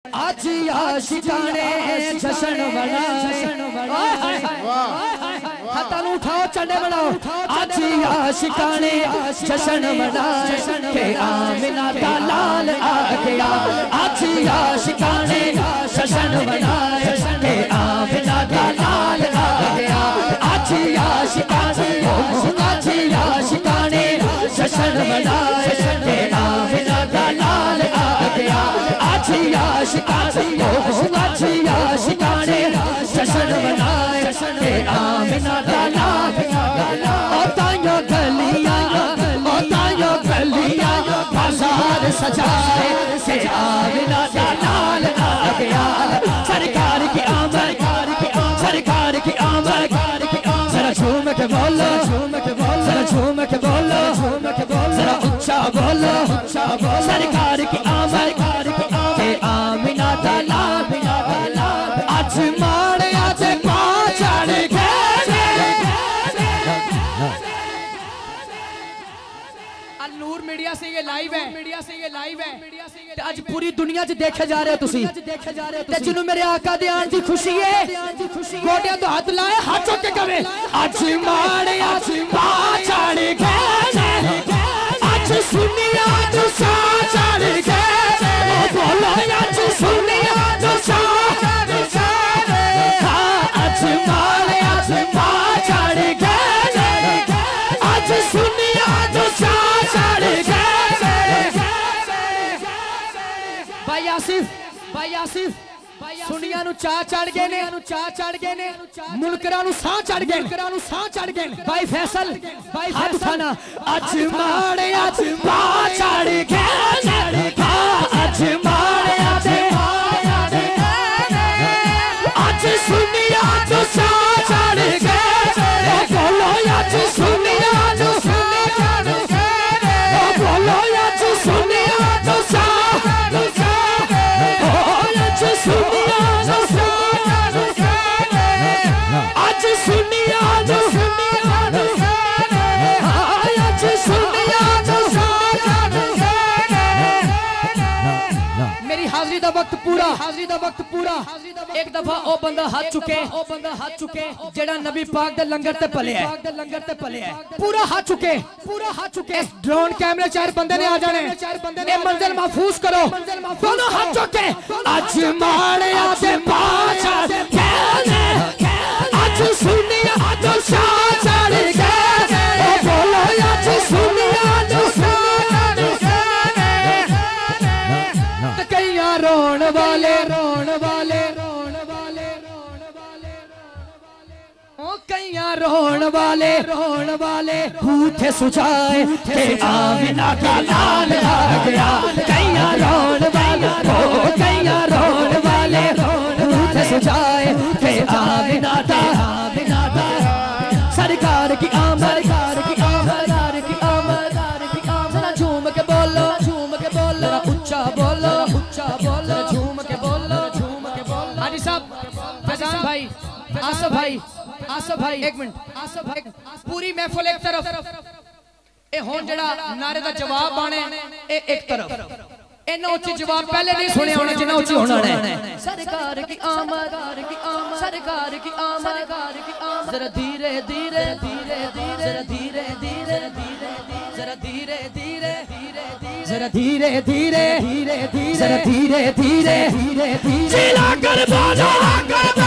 आज आशिकाने जश्न मनाए, हाथों को उठाओ चंडे बनाओ। आज आशिकाने जश्न मनाए के आमिना दा लाल आ गया। आज आशिकाने जश्न मनाए के आमिना दा लाल आ गया। आज आशिकाने जश्न मनाए के आमिना दा लाल आ गया। आज आशिकाने जश्न मनाए के आमिना दा लाल आ गया। ताइयों गलियां बाजार सजाए के आमिना दा लाल आ गया। सरकार की आमद, सरकार की आमद, जरा झूम के बोलो, जरा झूम के बोलो, जरा ऊंचा बोलो, सरकार की आमद के आमिना दा लाल आज मारे आज पाचड़ के। नूर मीडिया से ये लाइव है, मीडिया से ये लाइव है। आज पूरी दुनिया च देखे जा रहे हो तुसी, ते जिन्हों मेरे आका दे आने दी खुशी है, गोडियां तो हाथ लाए, हाथ चुक के कहे आज मारे आज पाचड़ के। आज सुनिया जो साचड़ के, बोलो आज सुनिया जो साचड़ के। आज मारे आज पाचड़ के, आज सुनिया जो साचड़ के। भाई आसिफ, भाई आसिफ सुनिया नु चा चढ़ गए ने, मुनकरां नु साह चढ़ गए, भाई फैसल, भाई हाथ उठाना। आज मारे आज पाचड़ के, आज मारे आज आज सुनिया जो साह चढ़ गए, बोलो आज सुनिया जो साह, बोलो आज सुनिया जो साह, आज सुनिया जो साह, आज सुनिया जो आज सुनिया जो साह। मेरी हाजिरी दा वक्त पूरा, हाजिरी दा वक्त पूरा। एक दफा ओ बंदा हाथ चुके जेड़ा नबी पाक दे लंगर ते पले है, पूरा हाथ चुके। इस ड्रोन कैमरे चार बंदे ने आ जाने, ये मंजिल महफूज करो, दोनों हाथ चुके। आज मारे आज पाचड़ के, आज सुनिया जो साचड़ के, बोलो आज सुनिया जो साचड़ के। कईयां रोण वाले, कईयां रोण वाले बूथे सुझाए के आमिना का लाल आ गया। कईयां रोण वाले बूथे सुझाए के आमिना दा सरकार की आमद, जरा झूम के बोलो, जरा ऊंचा बोलो, झूम के बोलो। हाजी साहब, फैजान भाई, आसफ भाई एक मिनट, आसफ भाई पूरी महफिल एक तरफ, ए होन जड़ा नारे दा जवाब आने ए एक तरफ। इन्ना उच्ची जवाब पहले नहीं सुने होना जिन्ना उच्ची होना है। सरकार की आमद, सरकार की आमद, जरा धीरे धीरे, जरा धीरे धीरे, जरा धीरे धीरे, जरा धीरे धीरे, जरा धीरे धीरे, चिल्ला कर बोलो।